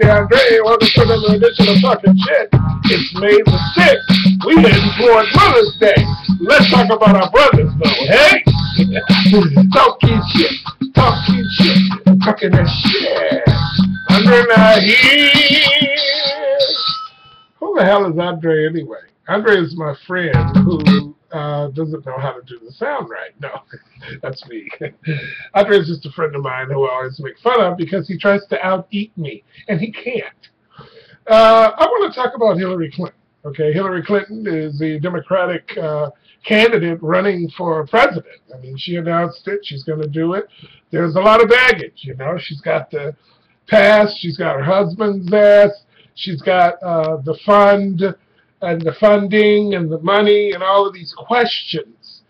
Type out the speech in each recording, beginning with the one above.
Monday, Andre. Welcome to another edition of Talking Shit. It's May the 6th. We heading toward Mother's Day. Let's talk about our brothers, though, hey? Talking shit. Talking shit. Talking that shit. Andre not here. Who the hell is Andre anyway? Andre is my friend who doesn't know how to do the sound right. No, that's me. Andre is just a friend of mine who I always make fun of because he tries to out-eat me, and he can't. I want to talk about Hillary Clinton. Okay, Hillary Clinton is the Democratic candidate running for president. I mean, she announced it. She's going to do it. There's a lot of baggage, you know. She's got the past. She's got her husband's ass. She's got the fund and the funding and the money and all of these questions.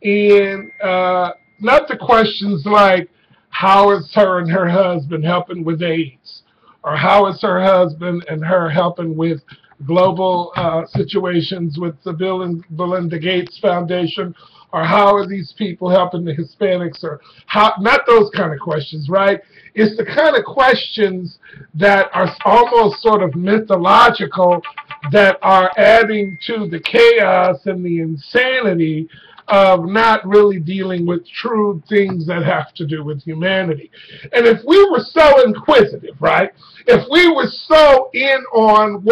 And not the questions like, how is her and her husband helping with AIDS? Or how is her husband and her helping with global situations with the Bill and Melinda Gates Foundation? Or how are these people helping the Hispanics? Or how, not those kind of questions, right? It's the kind of questions that are almost sort of mythological, that are adding to the chaos and the insanity of not really dealing with true things that have to do with humanity. And if we were so inquisitive, right? If we were so in on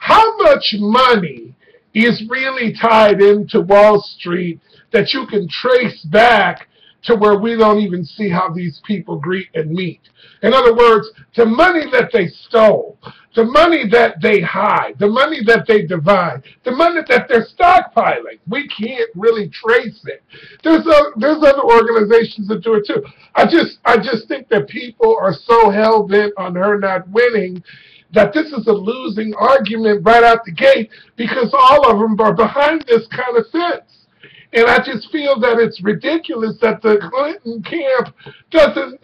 how much money is really tied into Wall Street that you can trace back to where we don't even see how these people greet and meet. In other words, the money that they stole, the money that they hide, the money that they divide, the money that they're stockpiling, we can't really trace it. There's other organizations that do it too. I just think that people are so hell-bent on her not winning that this is a losing argument right out the gate, because all of them are behind this kind of fence. And I just feel that it's ridiculous that the Clinton camp doesn't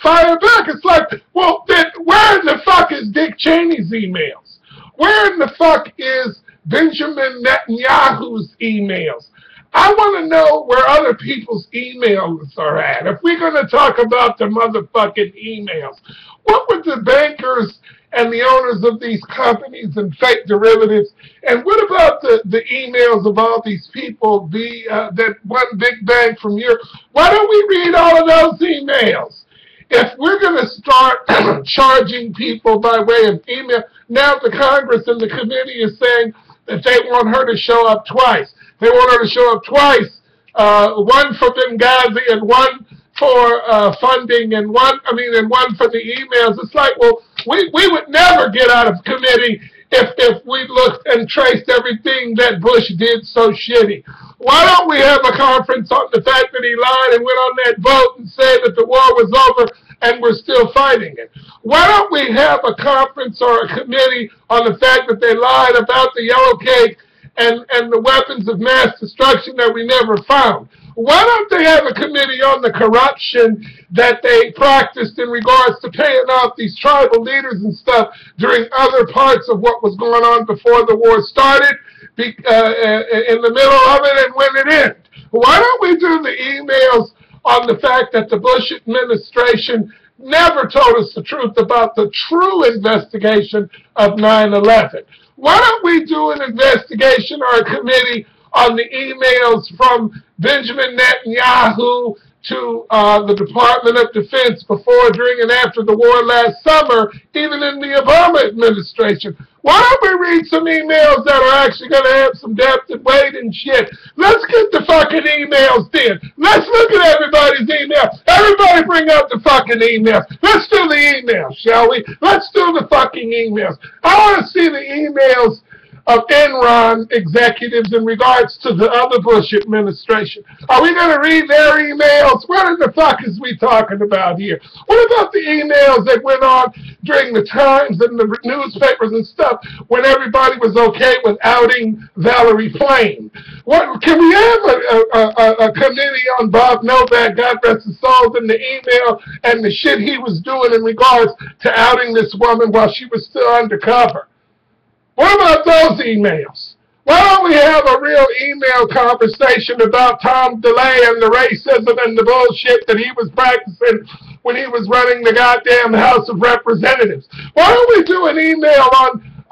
fire back. It's like, well, then where in the fuck is Dick Cheney's emails? Where in the fuck is Benjamin Netanyahu's emails? I want to know where other people's emails are at. If we're going to talk about the motherfucking emails, what would the bankers and the owners of these companies and fake derivatives, and what about the emails of all these people, that one big bank from Europe? Why don't we read all of those emails? If we're going to start charging people by way of email, now the Congress and the committee is saying that they want her to show up twice. They want her to show up twice, one for Benghazi and one for funding, and one for the emails. It's like, well, we would never get out of committee if we looked and traced everything that Bush did so shitty. Why don't we have a conference on the fact that he lied and went on that vote and said that the war was over and we're still fighting it? Why don't we have a conference or a committee on the fact that they lied about the yellow cake and the weapons of mass destruction that we never found? Why don't they have a committee on the corruption that they practiced in regards to paying off these tribal leaders and stuff during other parts of what was going on before the war started, in the middle of it, and when it ended? Why don't we do the emails on the fact that the Bush administration never told us the truth about the true investigation of 9/11? Why don't we do an investigation or a committee on the emails from Benjamin Netanyahu to the Department of Defense before, during, and after the war last summer, even in the Obama administration? Why don't we read some emails that are actually going to have some depth and weight and shit? Let's get the fucking emails then. Let's look at everybody's emails. Everybody bring up the fucking emails. Let's do the emails, shall we? Let's do the fucking emails. I want to see the emails of Enron executives in regards to the other Bush administration. Are we going to read their emails? What in the fuck is we talking about here? What about the emails that went on during the Times and the newspapers and stuff when everybody was okay with outing Valerie Plame? What, can we have a committee on Bob Novak, God rest his soul, and the email and the shit he was doing in regards to outing this woman while she was still undercover? What about those emails? Why don't we have a real email conversation about Tom DeLay and the racism and the bullshit that he was practicing when he was running the goddamn House of Representatives. Why don't we do an email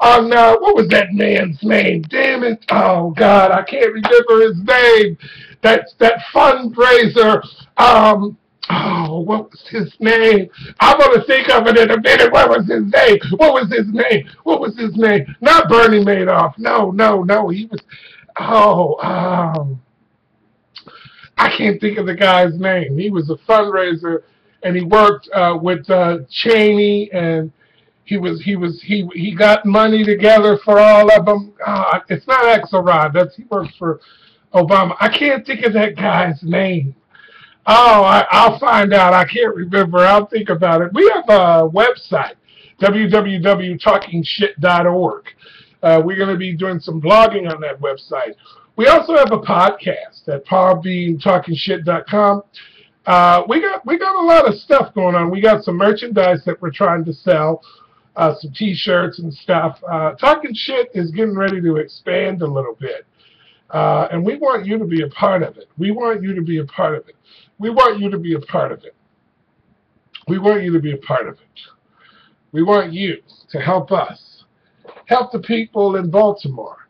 on what was that man's name? Damn it. Oh, God, I can't remember his name. That fundraiser. Oh, what was his name? I'm going to think of it in a minute. What was his name? What was his name? What was his name? Not Bernie Madoff. No. He was, I can't think of the guy's name. He was a fundraiser, and he worked with Cheney, and he got money together for all of them. It's not Axelrod. He works for Obama. I can't think of that guy's name. Oh, I'll find out. I can't remember. I'll think about it. We have a website, www.talkingshit.org. We're going to be doing some blogging on that website. We also have a podcast at podbeantalkingshit.com. We got a lot of stuff going on. We got some merchandise that we're trying to sell, some T-shirts and stuff. Talking Shit is getting ready to expand a little bit. And we want you to be a part of it. We want you to be a part of it. We want you to be a part of it. We want you to be a part of it. We want you to help us, help the people in Baltimore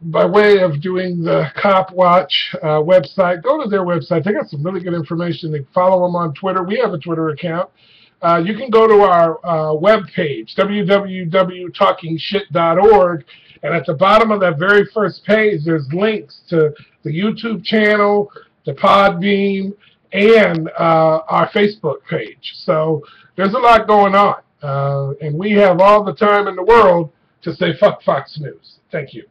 by way of doing the Cop Watch website. Go to their website. They got some really good information. They follow them on Twitter. We have a Twitter account. You can go to our webpage, www.talkingshit.org, and at the bottom of that very first page, there's links to the YouTube channel, the Podbean, and our Facebook page. So there's a lot going on, and we have all the time in the world to say fuck Fox News. Thank you.